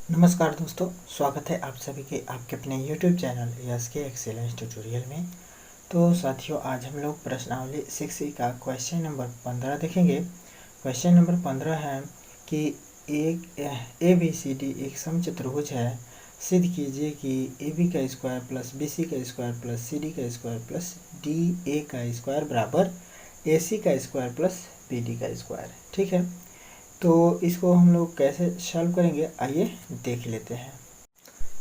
नमस्कार दोस्तों, स्वागत है आप सभी के आपके अपने YouTube चैनल यस के एक्सेलेंस ट्यूटोरियल में। तो साथियों, आज हम लोग प्रश्नावली 6 का क्वेश्चन नंबर 15 देखेंगे। क्वेश्चन नंबर 15 है कि एक ABCD एक समचतुर्भुज है। सिद्ध कीजिए कि AB का स्क्वायर प्लस BC का स्क्वायर प्लस CD का स्क्वायर प्लस DA का स्क्वायर बराबर AC का स्क्वायर प्लस BD का स्क्वायर। ठीक है, तो इसको हम लोग कैसे सॉल्व करेंगे आइए देख लेते हैं।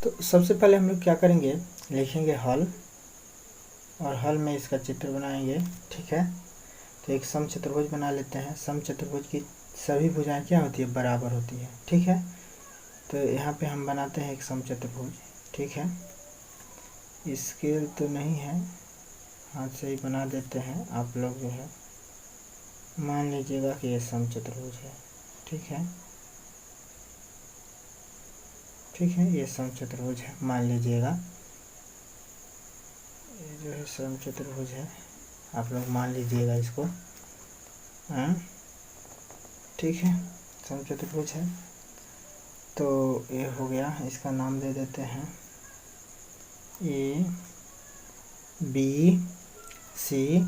तो सबसे पहले हम लोग क्या करेंगे, लिखेंगे हल और हल में इसका चित्र बनाएंगे। ठीक है, तो एक समचतुर्भुज बना लेते हैं। समचतुर्भुज की सभी भुजाएं क्या होती है, बराबर होती है। ठीक है, तो यहाँ पे हम बनाते हैं एक समचतुर्भुज। ठीक है, स्केल तो नहीं है, हाथ से ही बना देते हैं। आप लोग जो है मान लीजिएगा कि ये समचतुर्भुज है। ठीक है, ये समचतुर्भुज है, मान लीजिएगा ये जो है समचतुर्भुज है, आप लोग मान लीजिएगा इसको। ठीक है, समचतुर्भुज है, तो ये हो गया। इसका नाम दे देते हैं ABC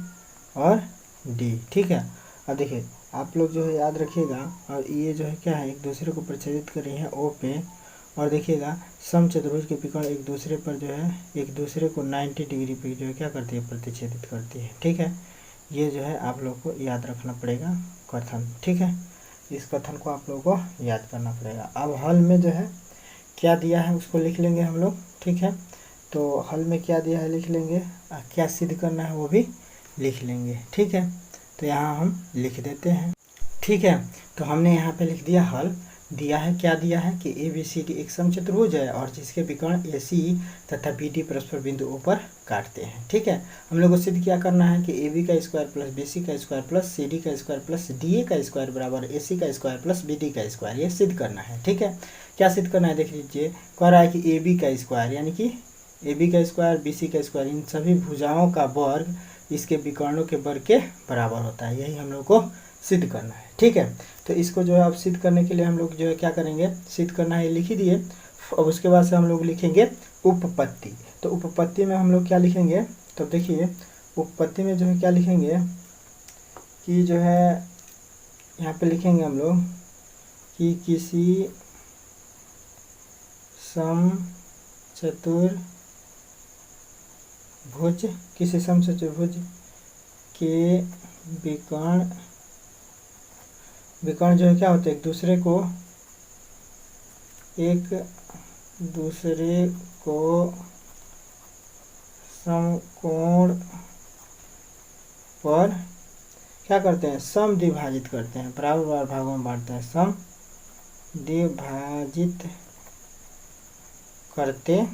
और D। ठीक है, अब देखिए आप लोग जो है याद रखिएगा, और ये जो है क्या है, एक दूसरे को प्रतिच्छेदित कर रही है O पे। और देखिएगा समचतुर्भुज के विकर्ण एक दूसरे पर जो है, एक दूसरे को 90 डिग्री पे जो है क्या करती है, प्रतिच्छेदित करती है। ठीक है, ये जो है आप लोग को याद रखना पड़ेगा कथन। ठीक है, इस कथन को आप लोगों को याद करना पड़ेगा। अब हल में जो है क्या दिया है उसको लिख लेंगे हम लोग। ठीक है, तो हल में क्या दिया है लिख लेंगे, क्या सिद्ध करना है वो भी लिख लेंगे। ठीक है, तो यहाँ हम लिख देते हैं। ठीक है, तो हमने यहाँ पे लिख दिया हल। दिया है, क्या दिया है कि ABCD एक समचतुर्भुज है और जिसके विकर्ण AC तथा BD परस्पर बिंदु O पर काटते हैं। ठीक है, हम लोग को सिद्ध क्या करना है कि AB का स्क्वायर प्लस BC का स्क्वायर प्लस CD का स्क्वायर प्लस DA का स्क्वायर बराबर AC का स्क्वायर प्लस BD का स्क्वायर, ये सिद्ध करना है। ठीक है, क्या सिद्ध करना है देख लीजिए, कह रहा है कि AB का स्क्वायर यानी कि AB का स्क्वायर BC का स्क्वायर, इन सभी भुजाओं का वर्ग इसके विकर्णों के वर्ग के बराबर होता है। यही हम लोग को सिद्ध करना है। ठीक है, तो इसको जो है अब सिद्ध करने के लिए हम लोग जो है क्या करेंगे, सिद्ध करना है लिख ही दिए। अब उसके बाद से हम लोग लिखेंगे उपपत्ति। तो उपपत्ति में हम लोग क्या लिखेंगे, तो देखिए उपपत्ति में जो है क्या लिखेंगे कि जो है यहाँ पे लिखेंगे हम लोग कि किसी समचतुर्भुज के विकर्ण जो है क्या होते हैं, एक दूसरे को समकोण पर क्या करते हैं, समद्विभाजित करते हैं, बराबर भागों में बांटते हैं, समद्विभाजित करते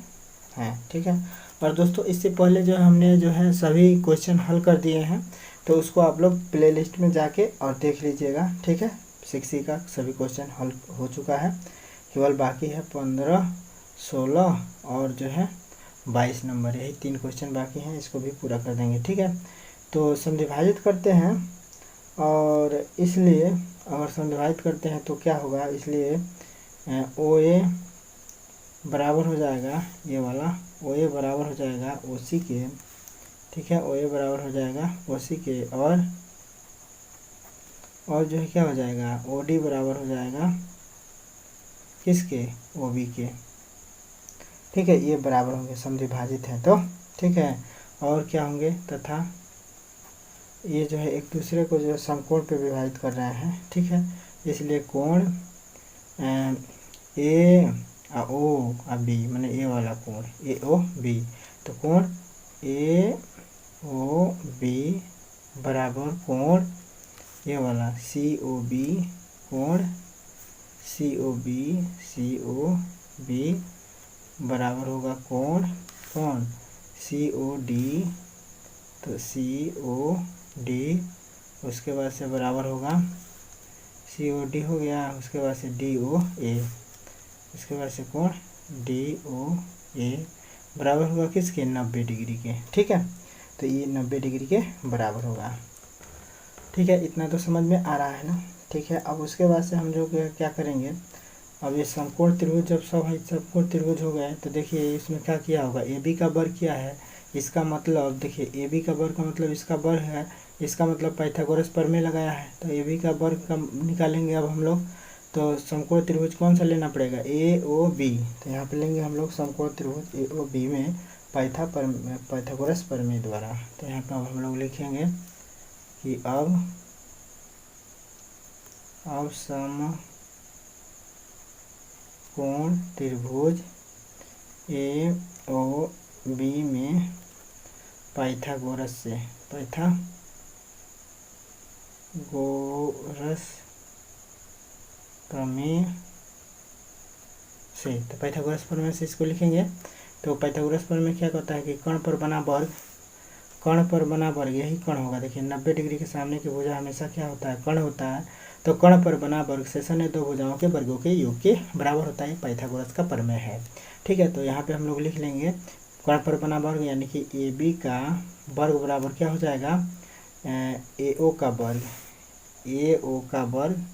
हैं। ठीक है, और दोस्तों इससे पहले जो हमने जो है सभी क्वेश्चन हल कर दिए हैं, तो उसको आप लोग प्लेलिस्ट में जाके और देख लीजिएगा। ठीक है, 6 का सभी क्वेश्चन हल हो चुका है, केवल बाकी है 15, 16 और जो है 22 नंबर, यही 3 क्वेश्चन बाकी हैं, इसको भी पूरा कर देंगे। ठीक है, तो समद्विभाजित करते हैं, और इसलिए अगर समद्विभाजित करते हैं तो क्या होगा, इसलिए OA बराबर हो जाएगा, ये वाला OA बराबर हो जाएगा OC के। ठीक है, OA बराबर हो जाएगा OC के, और जो है क्या हो जाएगा, OD बराबर हो जाएगा किसके, OB के। ठीक है, ये बराबर होंगे, समद्विभाजित है तो। ठीक है, और क्या होंगे, तथा ये जो है एक दूसरे को जो है समकोण पे विभाजित कर रहे हैं। ठीक है, इसलिए कोण AOB मैंने ए वाला कोण AOB, तो कोण AOB बराबर कोण ये वाला COB, कोण COB बराबर होगा कोण COD, तो COD उसके बाद से बराबर होगा COD हो गया, उसके बाद से DOA, उसके बाद से कोण DOA बराबर होगा किसके, 90 डिग्री के। ठीक है, तो ये 90 डिग्री के बराबर होगा। ठीक है, इतना तो समझ में आ रहा है ना। ठीक है, अब उसके बाद से हम जो क्या करेंगे, अब ये समकोण त्रिभुज जब समकोण त्रिभुज हो गए तो देखिए इसमें क्या किया होगा, ए बी का वर्ग क्या है, इसका मतलब देखिए ए बी का वर्ग का मतलब इसका वर्ग है, इसका मतलब पाइथागोरस प्रमेय लगाया है, तो ए बी का वर्ग का निकालेंगे अब हम लोग। तो समकोण त्रिभुज कौन सा लेना पड़ेगा, ए ओ बी। तो यहाँ पे लेंगे हम लोग समकोण त्रिभुज ए ओ बी में पाइथागोरस प्रमेय द्वारा। तो यहाँ पर अब हम लोग लिखेंगे कि अब समकोण त्रिभुज ए ओ बी में पाइथागोरस प्रमेय से, तो पाइथागोरस प्रमेय से इसको लिखेंगे। तो पाइथागोरस प्रमेय क्या कहता है कि कर्ण पर बना वर्ग यही कर्ण होगा। देखिए 90 डिग्री के सामने की भुजा हमेशा क्या होता है, कर्ण होता है। तो कर्ण पर बना वर्ग शेषण है दो भुजाओं के वर्गों के योग के बराबर होता है, पाइथागोरस का प्रमेय है। ठीक है, तो यहाँ पे हम लोग लिख लेंगे कर्ण पर बना वर्ग यानी कि ए बी का वर्ग बराबर क्या हो जाएगा, ए ओ का वर्ग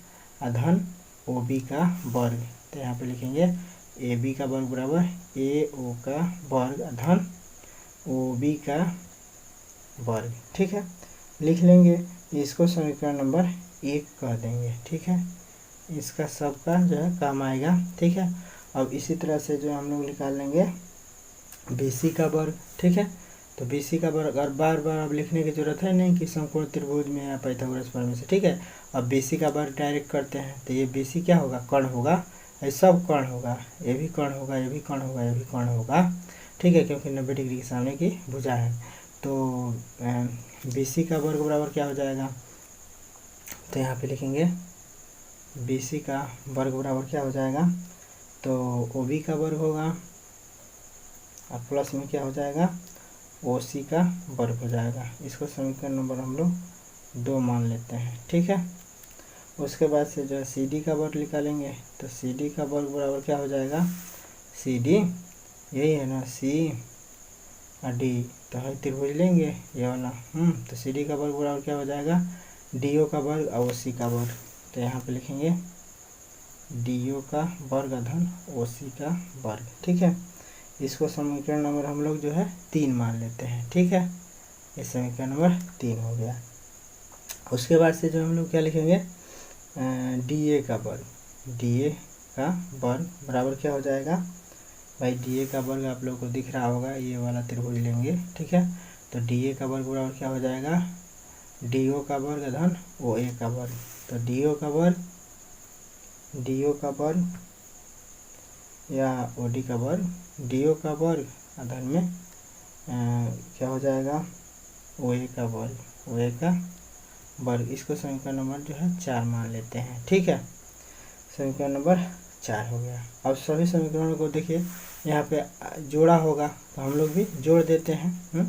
अधन ओ बी का वर्ग। तो यहाँ पे लिखेंगे ए बी का वर्ग बराबर ए ओ का वर्ग अधन ओ बी का वर्ग। ठीक है, लिख लेंगे, इसको समीकरण नंबर 1 कह देंगे। ठीक है, इसका सबका जो है काम आएगा। ठीक है, अब इसी तरह से जो हम लोग निकाल लेंगे बी सी का वर्ग। ठीक है, तो बी सी का वर्ग और बार बार अब लिखने की जरूरत है नहीं कि समकोण त्रिभुज में या पाइथागोरस प्रमेय से। ठीक है, अब बी सी का वर्ग डायरेक्ट करते हैं, तो ये बी सी क्या होगा, कर्ण होगा, ये सब कर्ण होगा, ये भी कर्ण होगा, ये भी कर्ण होगा, ये भी कर्ण होगा। ठीक है, क्योंकि 90 डिग्री के सामने की भुजा है। तो बी सी का वर्ग बराबर क्या हो जाएगा, तो यहाँ पे लिखेंगे बी सी का वर्ग बराबर क्या हो जाएगा, तो ओ बी का वर्ग होगा और प्लस में क्या हो जाएगा, ओ सी का वर्ग हो जाएगा। इसको समीकरण नंबर हम लोग 2 मान लेते हैं। ठीक है, उसके बाद से जो है सी डी का वर्ग निकालेंगे, तो सी डी का वर्ग बराबर क्या हो जाएगा, सी डी यही है ना, सी और डी, तो है त्रिभुज लेंगे ये वाला। तो सी डी का वर्ग बराबर क्या हो जाएगा, डी ओ का वर्ग और ओ सी का वर्ग। तो यहाँ पे लिखेंगे डी ओ का वर्ग अधन ओ सी का वर्ग। ठीक है, इसको समीकरण नंबर हम लोग जो है 3 मान लेते हैं। ठीक है, ये समीकरण नंबर 3 हो गया। उसके बाद से जो हम लोग क्या लिखेंगे, डी ए का वर्ग बराबर क्या हो जाएगा भाई, डी ए का वर्ग आप लोगों को दिख रहा होगा, ये वाला त्रिभुज लेंगे। ठीक है, तो डी ए का वर्ग बराबर क्या हो जाएगा, डी ओ का वर्ग अधन ओ ए का वर्ग। तो डी ओ का वर्ग या ओ डी का वर्ग, डी ओ का वर्ग अधन में क्या हो जाएगा, ओ ए का वर्ग। इसको समीकरण नंबर जो है 4 मान लेते हैं। ठीक है, समीकरण नंबर 4 हो गया। अब सभी समीकरणों को देखिए यहाँ पे जोड़ा होगा, तो हम लोग भी जोड़ देते हैं।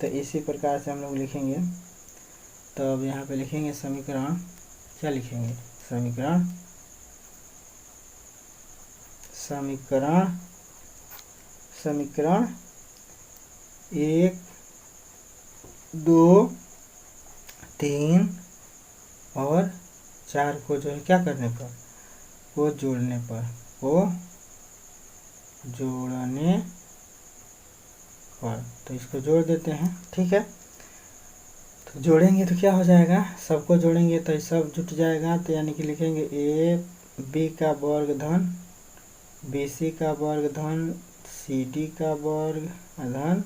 तो इसी प्रकार से हम लोग लिखेंगे। तो अब यहाँ पे लिखेंगे समीकरण, क्या लिखेंगे, समीकरण 1 2 3 और 4 को जो है क्या करने पर, को जोड़ने पर, तो इसको जोड़ देते हैं। ठीक है, तो जोड़ेंगे तो क्या हो जाएगा, सबको जोड़ेंगे तो सब जुट जाएगा। तो यानी कि लिखेंगे ए बी का वर्ग धन बी सी का वर्ग धन सी डी का वर्ग धन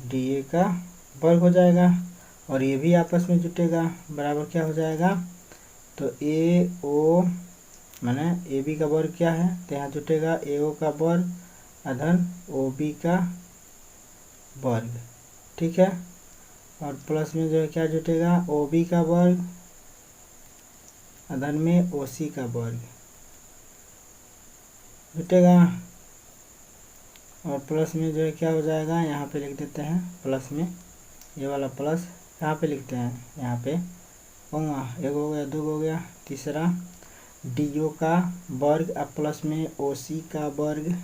डी ए का वर्ग हो जाएगा, और ये भी आपस में जुटेगा, बराबर क्या हो जाएगा, तो ए ओ माने ए बी का वर्ग क्या है, तो यहाँ जुटेगा ए ओ का वर्ग अधन ओ बी का वर्ग। ठीक है, और प्लस में जो है क्या जुटेगा, ओ बी का वर्ग अधन में ओ सी का वर्ग जुटेगा, और प्लस में जो है क्या हो जाएगा, यहाँ पे लिख देते हैं प्लस में, ये वाला प्लस कहाँ पे लिखते हैं, यहाँ पे होगा, एक हो गया, दो हो गया, तीसरा डी ओ का वर्ग अब प्लस में ओ सी का वर्ग।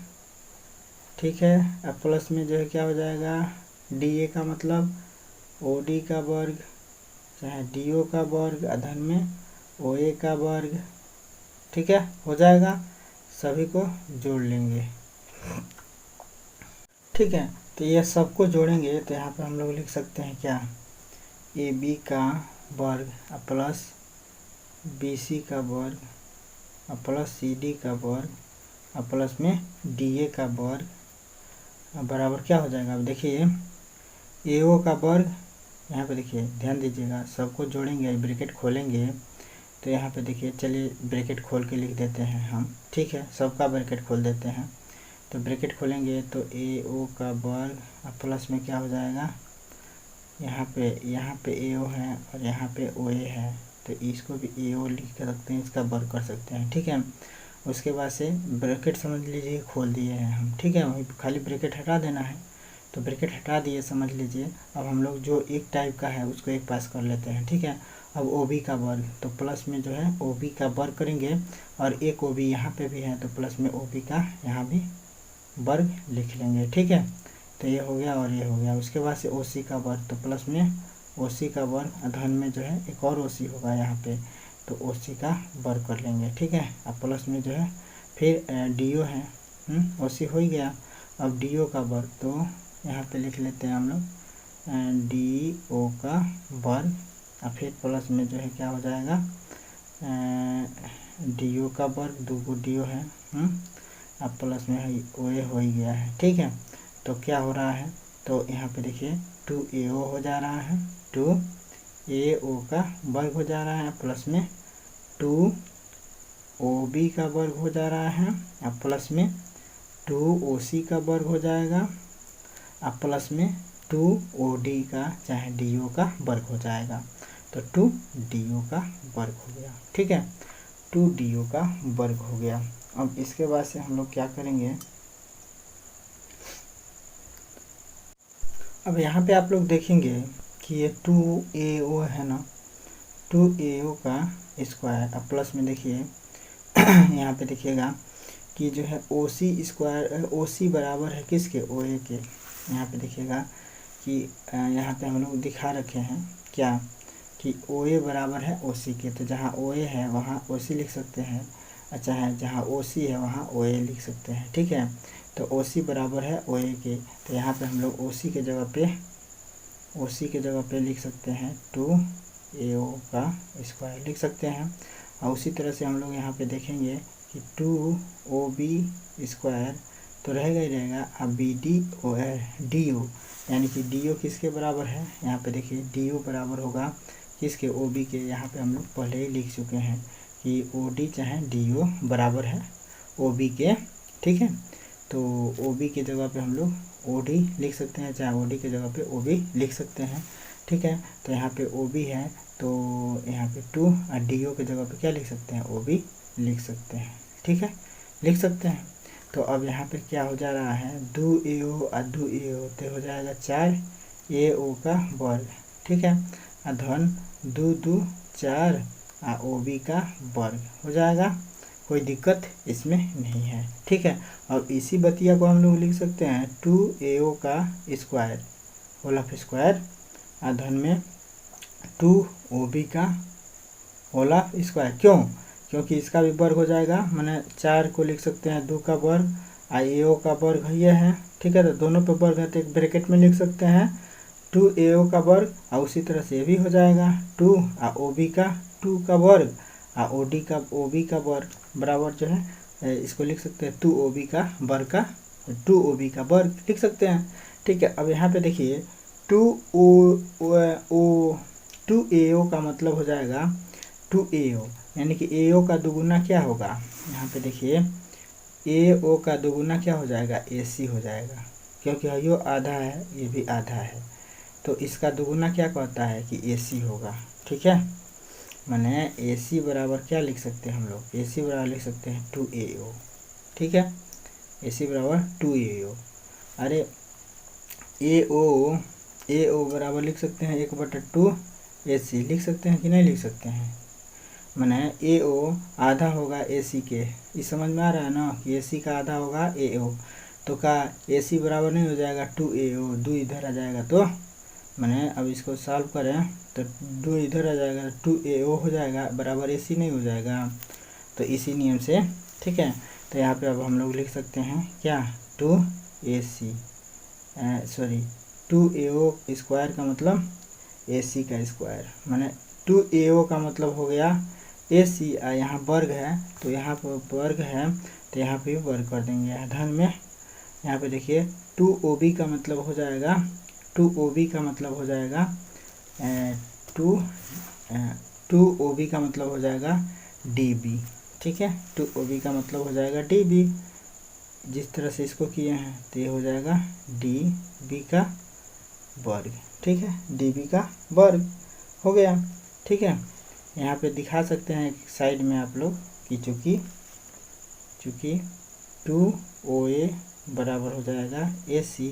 ठीक है, अब प्लस में जो है क्या हो जाएगा, डी ए का मतलब ओ डी का वर्ग चाहे डी ओ का वर्ग अधन में ओ ए का वर्ग। ठीक है, हो जाएगा, सभी को जोड़ लेंगे। ठीक है, तो ये सबको जोड़ेंगे तो यहाँ पे हम लोग लिख सकते हैं क्या, ए बी का वर्ग प्लस बी सी का वर्ग प्लस सी डी का वर्ग प्लस में डी ए का वर्ग बराबर क्या हो जाएगा। अब देखिए ए ओ का वर्ग, यहाँ पे देखिए ध्यान दीजिएगा, सबको जोड़ेंगे ब्रैकेट खोलेंगे तो यहाँ पे देखिए, चलिए ब्रैकेट खोल के लिख देते हैं हम, ठीक है, सबका ब्रैकेट खोल देते हैं। तो ब्रैकेट खोलेंगे तो ए ओ का वर्ग प्लस में क्या हो जाएगा, यहाँ पे ए ओ है और यहाँ पे ओ ए है, तो इसको भी ए ओ लिख कर सकते हैं, इसका वर्ग कर सकते हैं, ठीक है। उसके बाद से ब्रैकेट समझ लीजिए खोल दिए हैं हम, ठीक है, वहीं खाली ब्रैकेट हटा देना है, तो ब्रैकेट हटा दिए समझ लीजिए। अब हम लोग जो एक टाइप का है उसको एक पास कर लेते हैं, ठीक है। अब ओ बी का वर्ग, तो प्लस में जो है ओ बी का वर्ग करेंगे और एक ओ बी यहाँ पे भी है तो प्लस में ओ बी का यहाँ भी वर्ग लिख लेंगे, ठीक है। तो ये हो गया और ये हो गया। उसके बाद से ओ सी का वर्ग, तो प्लस में ओ सी का वर्ग, धन में जो है एक और ओ सी होगा यहाँ पे, तो ओ सी का वर्ग कर लेंगे, ठीक है। अब प्लस में जो है फिर डी ओ है, ओ सी हो ही गया। अब डी ओ का वर्ग, तो यहाँ पे लिख लेते हैं हम लोग डी ओ का वर्ग, और फिर प्लस में जो है क्या हो जाएगा, डी ओ का वर्ग, दो को डी ओ है, अब प्लस में है ओ ए हो ही गया है, ठीक है। तो क्या हो रहा है, तो यहाँ पे देखिए 2AO हो जा रहा है, 2AO का वर्ग हो जा रहा है, प्लस में 2OB का वर्ग हो जा रहा है, अब प्लस में 2OC का वर्ग हो जाएगा, अब प्लस में 2OD का चाहे DO का वर्ग हो जाएगा, तो 2DO का वर्ग हो गया, ठीक है, 2DO का वर्ग हो गया। अब इसके बाद से हम लोग क्या करेंगे, अब यहाँ पे आप लोग देखेंगे कि ये 2AO है ना, 2AO का स्क्वायर, अब प्लस में देखिए यहाँ पे देखिएगा कि जो है OC स्क्वायर, OC बराबर है किसके, OA के। यहाँ पे देखिएगा कि यहाँ पे हम लोग दिखा रखे हैं क्या, कि OA बराबर है OC के, तो जहाँ OA है वहाँ OC लिख सकते हैं, अच्छा है जहाँ OC है वहाँ OA लिख सकते हैं, ठीक है। तो OC बराबर है OA के, तो यहाँ पे हम लोग OC के जगह पे लिख सकते हैं 2AO का स्क्वायर लिख सकते हैं। और उसी तरह से हम लोग यहाँ पे देखेंगे कि 2OB स्क्वायर तो रहेगा ही रहेगा, अब DO यानी कि DO किसके बराबर है, यहाँ पे देखिए DO बराबर होगा किसके, OB के। यहाँ पे हम लोग पहले ही लिख चुके हैं कि OD चाहे DO बराबर है OB के, ठीक है। तो OB के जगह पे हम लोग OD लिख सकते हैं, चाहे OD के जगह पे OB लिख सकते हैं, ठीक है। तो यहाँ पे OB है तो यहाँ पे 2 और DO के जगह पे क्या लिख सकते हैं, OB लिख सकते हैं, ठीक है, लिख सकते हैं। तो अब यहाँ पे क्या हो जा रहा है, 2AO और 2AO तो हो जाएगा 4AO का वर्ग, ठीक है, और धन 2 2 4 और OB का वर्ग हो जाएगा, कोई दिक्कत इसमें नहीं है, ठीक है। अब इसी बतिया को हम लोग लिख सकते हैं 2AO का स्क्वायर होल ऑफ स्क्वायर और धन में 2OB का होल ऑफ स्क्वायर, क्योंकि इसका भी वर्ग हो जाएगा, मैंने 4 को लिख सकते हैं 2 का वर्ग और AO का वर्ग ये है, ठीक है। तो दोनों पे वर्ग है तो एक ब्रैकेट में लिख सकते हैं 2AO का वर्ग, और उसी तरह से ये भी हो जाएगा 2 और OB का 2 का वर्ग और OB का वर्ग बराबर जो है इसको लिख सकते हैं 2OB का वर्ग का 2OB का वर्ग लिख सकते हैं, ठीक है। अब यहाँ पे देखिए 2AO का मतलब हो जाएगा 2AO, यानी कि AO का दुगुना क्या होगा, यहाँ पे देखिए AO का दुगुना क्या हो जाएगा, AC हो जाएगा, क्योंकि ये आधा है ये भी आधा है, तो इसका दुगुना क्या कहता है कि AC होगा, ठीक है। माने AC बराबर क्या लिख सकते हैं हम लोग, AC बराबर लिख सकते हैं 2AO, ठीक है, AC बराबर 2AO। अरे AO बराबर लिख सकते हैं 1/2 AC लिख सकते हैं कि नहीं लिख सकते हैं, माने AO आधा होगा AC के, इस समझ में आ रहा है ना कि AC का आधा होगा AO, तो का AC बराबर नहीं हो जाएगा 2AO, 2 इधर आ जाएगा, तो मैंने अब इसको सॉल्व करें तो 2 इधर आ जाएगा 2AO हो जाएगा बराबर AC नहीं हो जाएगा, तो इसी नियम से, ठीक है। तो यहाँ पे अब हम लोग लिख सकते हैं क्या, 2AC, सॉरी 2AO स्क्वायर का मतलब AC का स्क्वायर, माने 2AO का मतलब हो गया AC, यहाँ वर्ग है तो यहाँ पर वर्ग है तो यहाँ पे वर्ग कर देंगे यहाँ धन में। यहाँ पे देखिए 2OB का मतलब हो जाएगा, 2OB का मतलब हो जाएगा 2OB का मतलब हो जाएगा DB, ठीक है। 2OB का मतलब हो जाएगा DB, जिस तरह से इसको किए हैं तो ये हो जाएगा DB का वर्ग, ठीक है। DB का वर्ग हो गया, ठीक है। यहाँ पे दिखा सकते हैं साइड में आप लोग कि चूँकि 2OA बराबर हो जाएगा AC,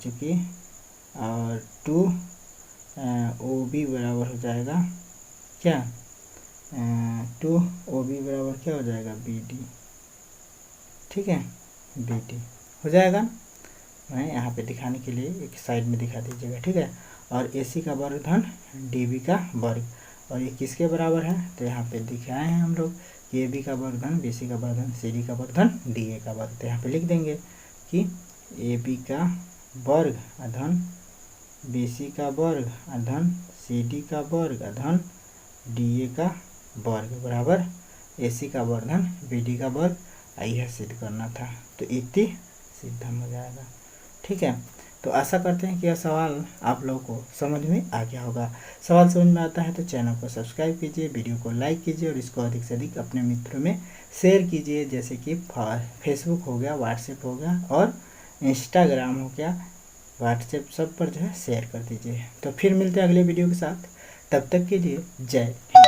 चूँकि और 2OB बराबर हो जाएगा क्या, 2OB बराबर क्या हो जाएगा BD, ठीक है, BD हो जाएगा। मैं यहाँ पे दिखाने के लिए एक साइड में दिखा दीजिएगा, ठीक है। और AC का वर्ग धन DB का वर्ग, और ये किसके बराबर है तो यहाँ पे दिखाए हैं हम लोग कि AB का वर्ग धन BC का वर्ग धन CD का वर्ग धन DA का वर्ग। तो यहाँ पे लिख देंगे कि AB का वर्ग धन BC का वर्ग धन CD का वर्ग धन DA का वर्ग बराबर AC का वर्ग धन BD का वर्ग। यह सिद्ध करना था, तो इति सिद्धम हो जाएगा, ठीक है। तो आशा करते हैं कि यह सवाल आप लोगों को समझ में आ गया होगा। सवाल समझ में आता है तो चैनल को सब्सक्राइब कीजिए, वीडियो को लाइक कीजिए और इसको अधिक से अधिक अपने मित्रों में शेयर कीजिए, जैसे कि फेसबुक हो गया, व्हाट्सएप हो गया और इंस्टाग्राम हो गया, व्हाट्सएप सब पर जो है शेयर कर दीजिए। तो फिर मिलते हैं अगले वीडियो के साथ, तब तक के लिए जय हिंद।